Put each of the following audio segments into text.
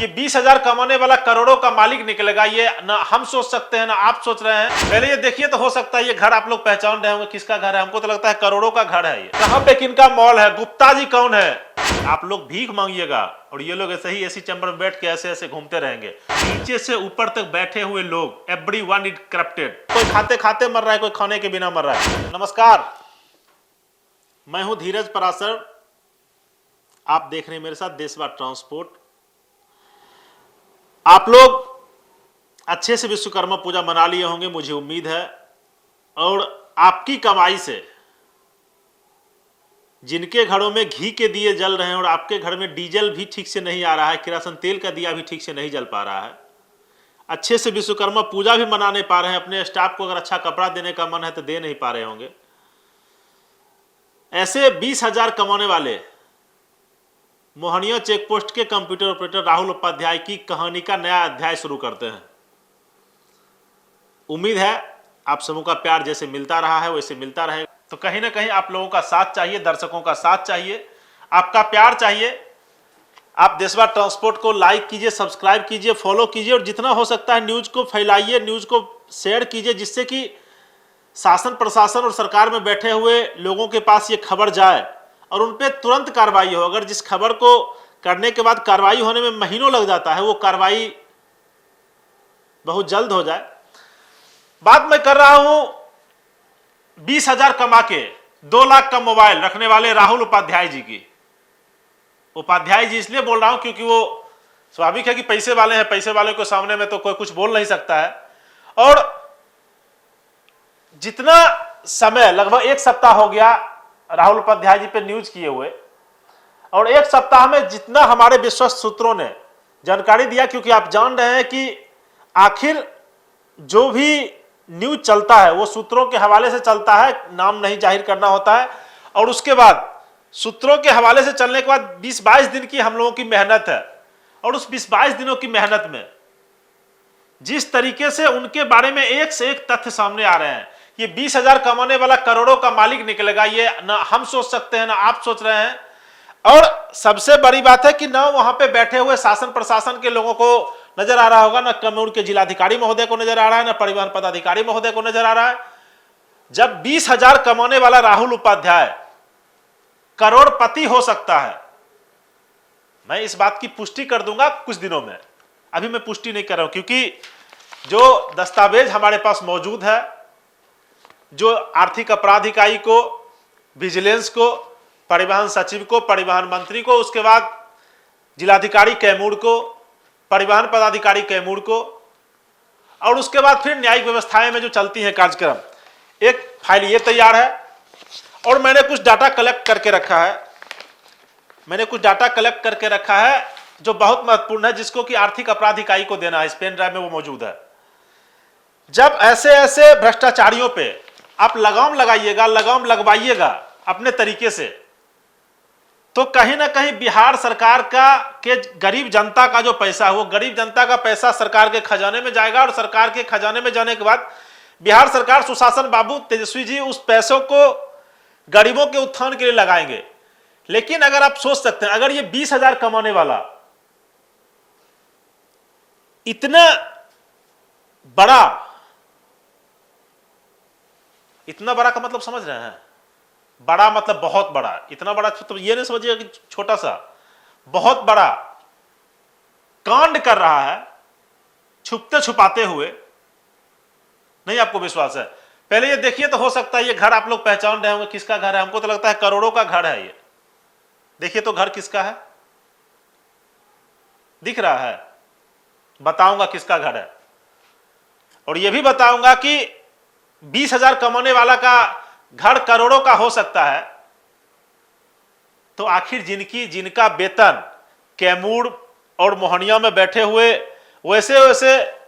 ये 20,000 कमाने वाला करोड़ों का मालिक निकलेगा, ये ना हम सोच सकते हैं ना आप सोच रहे हैं। पहले ये देखिए तो हो सकता है ये घर आप लोग पहचान रहे होंगे किसका घर है। हमको तो लगता है करोड़ों का घर है। ये कहां पे किनका मॉल है, गुप्ता जी कौन है? आप लोग भीख मांगिएगा और ये लोग ऐसे ही एसी चैम्बर में बैठ के ऐसे ऐसे घूमते रहेंगे। नीचे से ऊपर तक बैठे हुए लोग, एवरीवन इज करप्टेड। कोई खाते खाते मर रहा है, कोई खाने के बिना मर रहा है। नमस्कार, मैं हूं धीरज परासर, आप देख रहे हैं मेरे साथ देशवा ट्रांसपोर्ट। आप लोग अच्छे से विश्वकर्मा पूजा मना लिए होंगे, मुझे उम्मीद है। और आपकी कमाई से जिनके घरों में घी के दिए जल रहे हैं और आपके घर में डीजल भी ठीक से नहीं आ रहा है, किरासन तेल का दिया भी ठीक से नहीं जल पा रहा है, अच्छे से विश्वकर्मा पूजा भी मना नहीं पा रहे हैं, अपने स्टाफ को अगर अच्छा कपड़ा देने का मन है तो दे नहीं पा रहे होंगे, ऐसे 20,000 कमाने वाले मोहनिया चेकपोस्ट के कंप्यूटर ऑपरेटर राहुल उपाध्याय की कहानी का नया अध्याय शुरू करते हैं। उम्मीद है आप सबों का प्यार जैसे मिलता रहा है वैसे मिलता रहे। तो कहीं ना कहीं आप लोगों का साथ चाहिए, दर्शकों का साथ चाहिए, आपका प्यार चाहिए। आप देशवा ट्रांसपोर्ट को लाइक कीजिए, सब्सक्राइब कीजिए, फॉलो कीजिए और जितना हो सकता है न्यूज को फैलाइए, न्यूज को शेयर कीजिए, जिससे कि शासन प्रशासन और सरकार में बैठे हुए लोगों के पास ये खबर जाए और उन पर तुरंत कार्रवाई हो। अगर जिस खबर को करने के बाद कार्रवाई होने में महीनों लग जाता है, वो कार्रवाई बहुत जल्द हो जाए। बात मैं कर रहा हूं 20,000 कमा के 2 लाख का मोबाइल रखने वाले राहुल उपाध्याय जी की। उपाध्याय जी इसलिए बोल रहा हूं क्योंकि वो स्वाभाविक है कि पैसे वाले हैं, पैसे वाले के सामने में तो कोई कुछ बोल नहीं सकता है। और जितना समय, लगभग 1 सप्ताह हो गया राहुल उपाध्याय जी पे न्यूज किए हुए, और 1 सप्ताह में जितना हमारे विश्वस्त सूत्रों ने जानकारी दिया, क्योंकि आप जान रहे हैं कि आखिर जो भी न्यूज चलता है वो सूत्रों के हवाले से चलता है, नाम नहीं जाहिर करना होता है। और उसके बाद सूत्रों के हवाले से चलने के बाद 20-22 दिन की हम लोगों की मेहनत है, और उस 20-22 दिनों की मेहनत में जिस तरीके से उनके बारे में एक से एक तथ्य सामने आ रहे हैं, ये 20,000 कमाने वाला करोड़ों का मालिक निकलेगा, ये ना हम सोच सकते हैं ना आप सोच रहे हैं। और सबसे बड़ी बात है कि ना वहां पे बैठे हुए शासन प्रशासन के लोगों को नजर आ रहा होगा, ना कैमूर के जिलाधिकारी महोदय को नजर आ रहा है, ना परिवहन पदाधिकारी महोदय को नजर आ रहा है। जब 20,000 कमाने वाला राहुल उपाध्याय करोड़पति हो सकता है, मैं इस बात की पुष्टि कर दूंगा कुछ दिनों में। अभी मैं पुष्टि नहीं कर रहा हूं क्योंकि जो दस्तावेज हमारे पास मौजूद है, जो आर्थिक अपराध इकाई को, विजिलेंस को, परिवहन सचिव को, परिवहन मंत्री को, उसके बाद जिलाधिकारी कैमूर को, परिवहन पदाधिकारी कैमूर को, और उसके बाद फिर न्यायिक व्यवस्थाएं में जो चलती है कार्यक्रम, एक फाइल ये तैयार है। और मैंने कुछ डाटा कलेक्ट करके रखा है, जो बहुत महत्वपूर्ण है, जिसको कि आर्थिक अपराध इकाई को देना है। इस पेन ड्राइव में वो मौजूद है। जब ऐसे ऐसे भ्रष्टाचारियों पे आप लगाम लगाइएगा, लगाम लगवाइएगा अपने तरीके से, तो कहीं ना कहीं बिहार सरकार का के गरीब जनता का जो पैसा है, वो गरीब जनता का पैसा सरकार के खजाने में जाएगा, और सरकार के खजाने में जाने के बाद बिहार सरकार, सुशासन बाबू तेजस्वी जी उस पैसों को गरीबों के उत्थान के लिए लगाएंगे। लेकिन अगर आप सोच सकते हैं, अगर ये 20,000 कमाने वाला इतना बड़ा का मतलब समझ रहे हैं? बड़ा मतलब बहुत बड़ा, इतना बड़ा तो ये नहीं समझिएगा कि छोटा सा, बहुत बड़ा कांड कर रहा है, छुपते छुपाते हुए। नहीं आपको विश्वास है? पहले ये देखिए तो हो सकता है ये घर आप लोग पहचान रहे होंगे किसका घर है। हमको तो लगता है करोड़ों का घर है। ये देखिए तो घर किसका है, दिख रहा है? बताऊंगा किसका घर है, और ये भी बताऊंगा कि 20,000 कमाने वाला का घर करोड़ों का हो सकता है। तो आखिर जिनका वेतन कैमूर और मोहनिया में बैठे हुए वैसे वैसे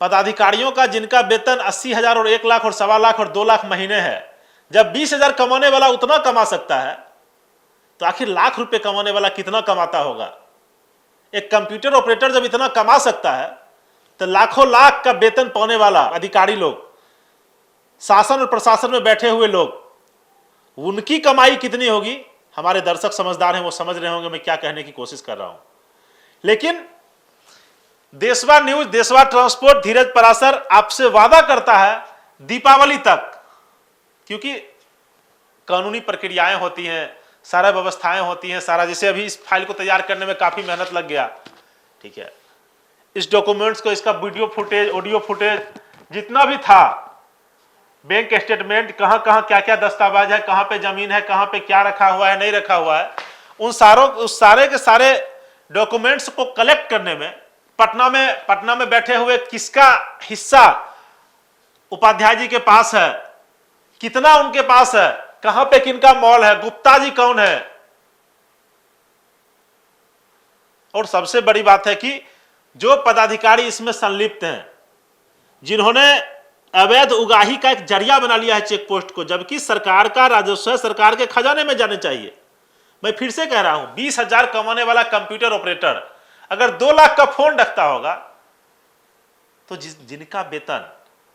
पदाधिकारियों का, जिनका वेतन 80,000 और 1 लाख और 1.25 लाख और 2 लाख महीने है, जब 20,000 कमाने वाला उतना कमा सकता है, तो आखिर लाख रुपए कमाने वाला कितना कमाता होगा? एक कंप्यूटर ऑपरेटर जब इतना कमा सकता है, तो लाखों लाख का वेतन पाने वाला अधिकारी लोग, शासन और प्रशासन में बैठे हुए लोग, उनकी कमाई कितनी होगी? हमारे दर्शक समझदार हैं, वो समझ रहे होंगे मैं क्या कहने की कोशिश कर रहा हूं। लेकिन देशवा न्यूज, देशवा ट्रांसपोर्ट, धीरज परासर आपसे वादा करता है दीपावली तक, क्योंकि कानूनी प्रक्रियाएं होती हैं, सारा व्यवस्थाएं होती हैं, सारा, जैसे अभी इस फाइल को तैयार करने में काफी मेहनत लग गया, ठीक है, इस डॉक्यूमेंट्स को, इसका वीडियो फुटेज, ऑडियो फुटेज जितना भी था, बैंक स्टेटमेंट, कहां कहां क्या क्या दस्तावेज है, कहां पे जमीन है, कहां पे क्या रखा हुआ है, नहीं रखा हुआ है, उस सारे के सारे डॉक्यूमेंट्स को कलेक्ट करने में पटना में बैठे हुए किसका हिस्सा उपाध्याय जी के पास है, कितना उनके पास है, कहां पे किनका मॉल है, गुप्ता जी कौन है, और सबसे बड़ी बात है कि जो पदाधिकारी इसमें संलिप्त हैं, जिन्होंने अवैध उगाही का एक जरिया बना लिया है चेक पोस्ट को, जबकि सरकार का राजस्व सरकार के खजाने में जाने चाहिए। मैं फिर से कह रहा हूं, 20,000 कमाने वाला कंप्यूटर ऑपरेटर अगर 2 लाख का फोन रखता होगा, तो जिनका वेतन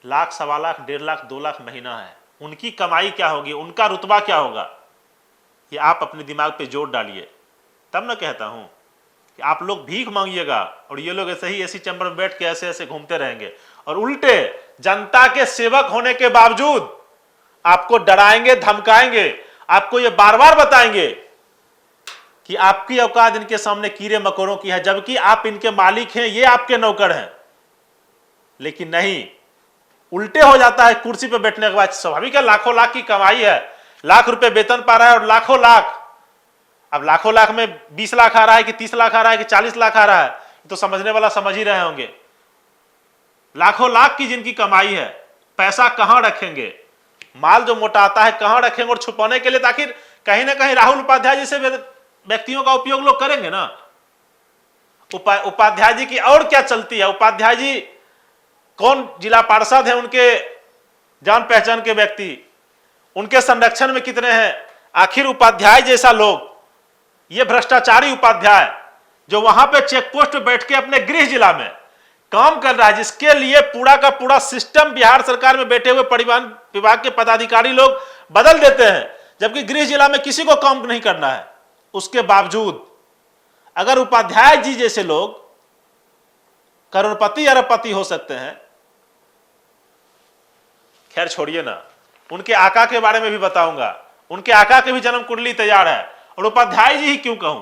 लाख, 1.25 लाख, 1.5 लाख, 2 लाख महीना है, उनकी कमाई क्या होगी, उनका रुतबा क्या होगा, ये आप अपने दिमाग पे जोर डालिए। तब मैं कहता हूं कि आप लोग भीख मांगिएगा और ये लोग ऐसे ही एसी चैम्बर में बैठ के ऐसे ऐसे घूमते रहेंगे, और उल्टे जनता के सेवक होने के बावजूद आपको डराएंगे, धमकाएंगे, आपको ये बार बार बताएंगे कि आपकी औकात इनके सामने कीड़े मकोड़ों की है, जबकि आप इनके मालिक हैं, ये आपके नौकर हैं। लेकिन नहीं, उल्टे हो जाता है। कुर्सी पे बैठने के बाद स्वाभाविक है, लाखों लाख की कमाई है, लाख रुपए वेतन पा रहा है, और लाखों लाख, अब लाखों लाख में 20 लाख आ रहा है कि 30 लाख आ रहा है कि 40 लाख आ रहा है, तो समझने वाला समझ ही रहे होंगे। लाखों लाख की जिनकी कमाई है, पैसा कहां रखेंगे, माल जो मोटा आता है कहां रखेंगे, और छुपाने के लिए, ताकि कहीं ना कहीं राहुल उपाध्याय जैसे व्यक्तियों का उपयोग लोग करेंगे ना। उपाध्याय जी की और क्या चलती है, उपाध्याय जी कौन जिला पार्षद है, उनके जान पहचान के व्यक्ति, उनके संरक्षण में कितने हैं। आखिर उपाध्याय जैसा लोग, ये भ्रष्टाचारी उपाध्याय जो वहां पे चेक पोस्ट पे बैठ के अपने गृह जिला में काम कर रहा है, जिसके लिए पूरा का पूरा सिस्टम बिहार सरकार में बैठे हुए परिवहन विभाग के पदाधिकारी लोग बदल देते हैं, जबकि गृह जिला में किसी को काम नहीं करना है। उसके बावजूद अगर उपाध्याय जी जैसे लोग करोड़पति अरबपति हो सकते हैं, खैर छोड़िए ना, उनके आका के बारे में भी बताऊंगा, उनके आका की भी जन्म कुंडली तैयार है। और उपाध्याय जी ही क्यों कहूं,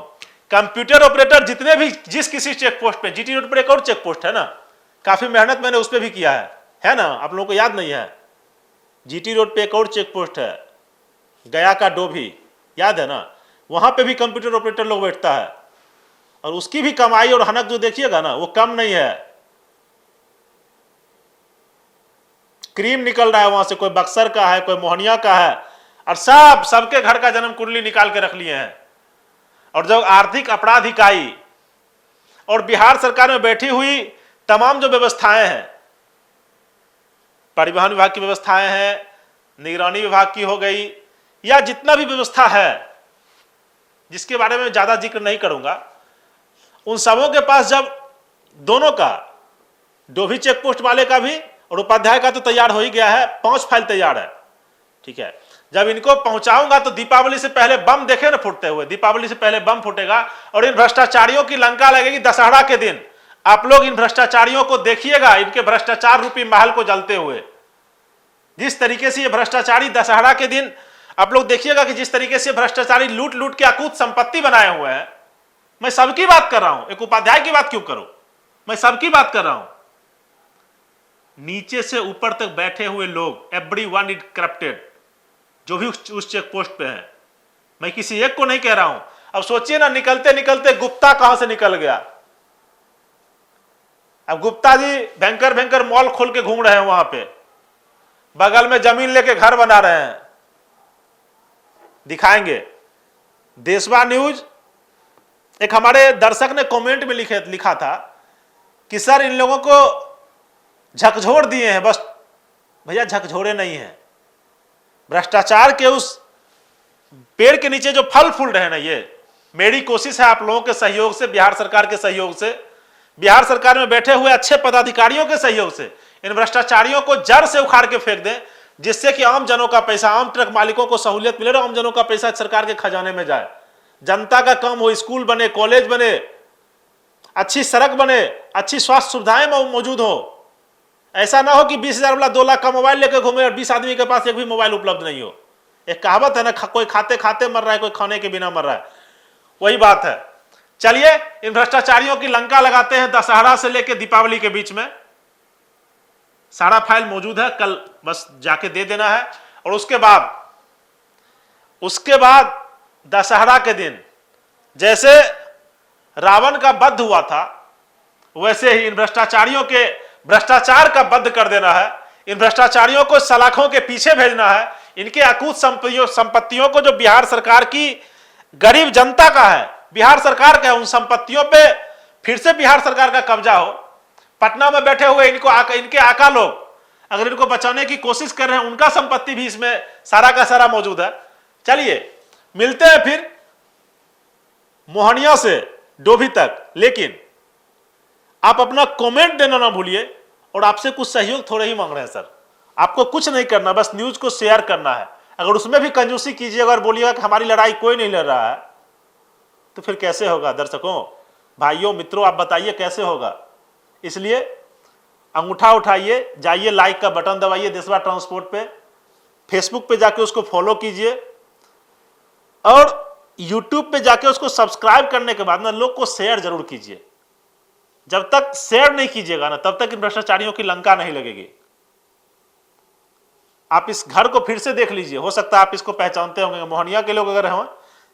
कंप्यूटर ऑपरेटर जितने भी, जिस किसी चेक पोस्ट पे, जीटी रोड पर एक और चेक पोस्ट है ना, काफी मेहनत मैंने उस पर भी किया है ना, आप लोगों को याद नहीं है, जीटी रोड पे एक और चेक पोस्ट है, गया का डोभी, याद है ना, वहां पे भी कंप्यूटर ऑपरेटर लोग बैठता है, और उसकी भी कमाई और हनक जो देखिएगा ना, वो कम नहीं है। क्रीम निकल रहा है वहां से, कोई बक्सर का है, कोई मोहनिया का है, और सबके घर का जन्म कुंडली निकाल के रख लिए हैं। और जब आर्थिक अपराध इकाई और बिहार सरकार में बैठी हुई तमाम जो व्यवस्थाएं हैं, परिवहन विभाग की व्यवस्थाएं हैं, निगरानी विभाग की हो गई, या जितना भी व्यवस्था है जिसके बारे में ज्यादा जिक्र नहीं करूंगा, उन सबों के पास जब दोनों का, डोभी चेक पोस्ट वाले का भी और उपाध्याय का तो तैयार हो ही गया है, 5 फाइल तैयार है, ठीक है। जब इनको पहुंचाऊंगा तो दीपावली से पहले बम देखे ना फूटते हुए, दीपावली से पहले बम फूटेगा और इन भ्रष्टाचारियों की लंका लगेगी दशहरा के दिन। आप लोग इन भ्रष्टाचारियों को देखिएगा, इनके भ्रष्टाचार रूपी महल को जलते हुए। जिस तरीके से ये भ्रष्टाचारी दशहरा के दिन आप लोग देखिएगा कि जिस तरीके से भ्रष्टाचारी लूट लूट के अकूत संपत्ति बनाए हुए हैं। मैं सबकी बात कर रहा हूं, एक उपाध्याय की बात क्यों करूं, मैं सबकी बात कर रहा हूं। नीचे से ऊपर तक बैठे हुए लोग, एवरीवन इज करप्टेड, जो भी उस चेक पोस्ट पे है। मैं किसी एक को नहीं कह रहा हूं। अब सोचिए ना, निकलते निकलते गुप्ता कहां से निकल गया। अब गुप्ता जी भयंकर भयंकर मॉल खोल के घूम रहे हैं, वहां पे बगल में जमीन लेके घर बना रहे हैं, दिखाएंगे। देशवा न्यूज, एक हमारे दर्शक ने कमेंट में लिखा था कि सर इन लोगों को झकझोर दिए हैं। बस भैया, झकझोरे नहीं है, भ्रष्टाचार के उस पेड़ के नीचे जो फल फूल रहे हैं ना, ये मेरी कोशिश है आप लोगों के सहयोग से, बिहार सरकार के सहयोग से, बिहार सरकार में बैठे हुए अच्छे पदाधिकारियों के सहयोग से इन भ्रष्टाचारियों को जड़ से उखाड़ के फेंक दें, जिससे कि आम जनों का पैसा, आम ट्रक मालिकों को सहूलियत मिले और आम जनों का पैसा सरकार के खजाने में जाए, जनता का काम हो, स्कूल बने, कॉलेज बने। अच्छी सड़क बने, अच्छी स्वास्थ्य सुविधाएं मौजूद हो। ऐसा ना हो कि 20,000 वाला 2 लाख का मोबाइल लेकर घूमे और 20 आदमी के पास एक भी मोबाइल उपलब्ध नहीं हो। एक कहावत है ना, कोई खाते खाते मर रहा है, कोई खाने के बिना मर रहा है, वही बात है। चलिए इन भ्रष्टाचारियों की लंका लगाते हैं। दशहरा से लेकर दीपावली के बीच में सारा फाइल मौजूद है, कल बस जाके दे देना है। और उसके बाद दशहरा के दिन जैसे रावण का वध हुआ था, वैसे ही इन भ्रष्टाचारियों के भ्रष्टाचार का वध कर देना है। इन भ्रष्टाचारियों को सलाखों के पीछे भेजना है। इनके अकूत संपत्तियों को, जो बिहार सरकार की गरीब जनता का है, बिहार सरकार का है, उन संपत्तियों पे फिर से बिहार सरकार का कब्जा हो। पटना में बैठे हुए इनके आका लोग अगर इनको बचाने की कोशिश कर रहे हैं, उनका संपत्ति भी इसमें सारा का सारा मौजूद है। चलिए मिलते हैं फिर मोहनिया से डोभी तक, लेकिन आप अपना कमेंट देना ना भूलिए। और आपसे कुछ सहयोग थोड़े ही मांग रहे हैं सर, आपको कुछ नहीं करना, बस न्यूज को शेयर करना है। अगर उसमें भी कंजूसी कीजिएगा और बोलिएगा कि हमारी लड़ाई कोई नहीं लड़ रहा है, तो फिर कैसे होगा दर्शकों, भाइयों, मित्रों, आप बताइए कैसे होगा। इसलिए अंगूठा उठाइए, जाइए लाइक का बटन दबाइए देशवा ट्रांसपोर्ट पे, फेसबुक पे जाके उसको फॉलो कीजिए और यूट्यूब पे जाके उसको सब्सक्राइब करने के बाद ना लोग को शेयर जरूर कीजिए। जब तक शेयर नहीं कीजिएगा ना, तब तक इन भ्रष्टाचारियों की लंका नहीं लगेगी। आप इस घर को फिर से देख लीजिए, हो सकता है आप इसको पहचानते होंगे, मोहनिया के लोग अगर हों,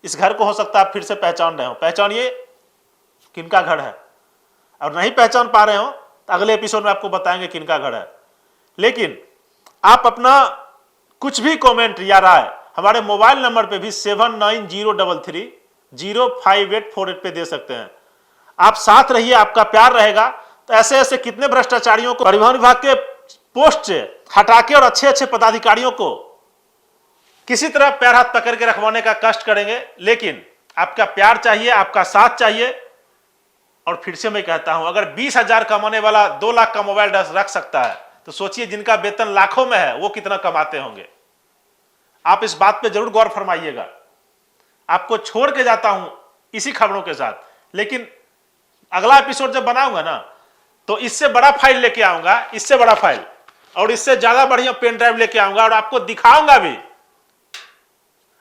इस घर को हो सकता है आप फिर से पहचान रहे हो। पहचानिए किनका घर है, और नहीं पहचान पा रहे हो तो अगले एपिसोड में आपको बताएंगे किनका घर है। लेकिन आप अपना कुछ भी कमेंट या राय हमारे मोबाइल नंबर पे भी 7903305848 पे दे सकते हैं। आप साथ रहिए, आपका प्यार रहेगा तो ऐसे ऐसे कितने भ्रष्टाचारियों को परिवहन विभाग के पोस्ट से हटा के और अच्छे अच्छे पदाधिकारियों को किसी तरह पैर हाथ पकड़ के रखवाने का कष्ट करेंगे। लेकिन आपका प्यार चाहिए, आपका साथ चाहिए। और फिर से मैं कहता हूं, अगर 20,000 कमाने वाला 2 लाख का मोबाइल रख सकता है, तो सोचिए जिनका वेतन लाखों में है वो कितना कमाते होंगे। आप इस बात पे जरूर गौर फरमाइएगा। आपको छोड़ के जाता हूं इसी खबरों के साथ, लेकिन अगला एपिसोड जब बनाऊंगा ना, तो इससे बड़ा फाइल लेके आऊंगा, इससे बड़ा फाइल और इससे ज्यादा बढ़िया पेन ड्राइव लेके आऊंगा और आपको दिखाऊंगा भी,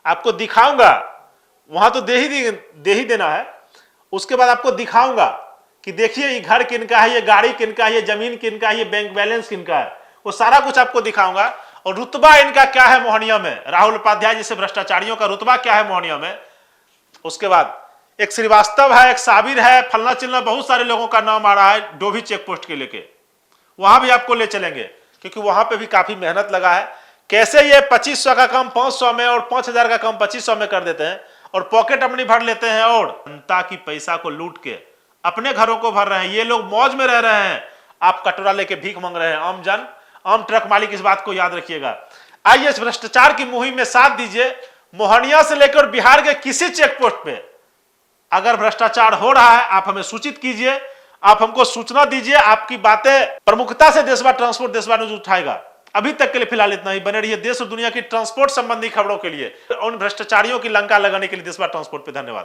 आपको दिखाऊंगा। वहां तो दे ही देना है, उसके बाद आपको दिखाऊंगा कि देखिए ये घर किनका है, ये गाड़ी किनका है, ये जमीन किनका है, ये बैंक बैलेंस किनका है, वो सारा कुछ आपको दिखाऊंगा। और रुतबा इनका क्या है मोहनिया में, राहुल उपाध्याय जैसे भ्रष्टाचारियों का रुतबा क्या है मोहनिया में। उसके बाद एक श्रीवास्तव है, एक साबिर है, फलना चिलना बहुत सारे लोगों का नाम आ रहा है डोभी चेक पोस्ट के लेके। वहां भी आपको ले चलेंगे, क्योंकि वहां पे भी काफी मेहनत लगा है। कैसे ये 2500 का काम 500 में और 5000 का काम 2500 में कर देते हैं और पॉकेट अपनी भर लेते हैं और जनता की पैसा को लूट के अपने घरों को भर रहे हैं। ये लोग मौज में रह रहे हैं, आप कटोरा लेके भीख मांग रहे हैं। आम जन, आम ट्रक मालिक इस बात को याद रखिएगा। आइए इस भ्रष्टाचार की मुहिम में साथ दीजिए। मोहनिया से लेकर बिहार के किसी चेक पोस्ट पे अगर भ्रष्टाचार हो रहा है, आप हमें सूचित कीजिए, आप हमको सूचना दीजिए। आपकी बातें प्रमुखता से देशवा ट्रांसपोर्ट, देशवा न्यूज उठाएगा। अभी तक के लिए फिलहाल इतना ही। बने रहिए देश और दुनिया की ट्रांसपोर्ट संबंधी खबरों के लिए। उन भ्रष्टाचारियों की लंका लगाने के लिए देशवा ट्रांसपोर्ट पे धन्यवाद।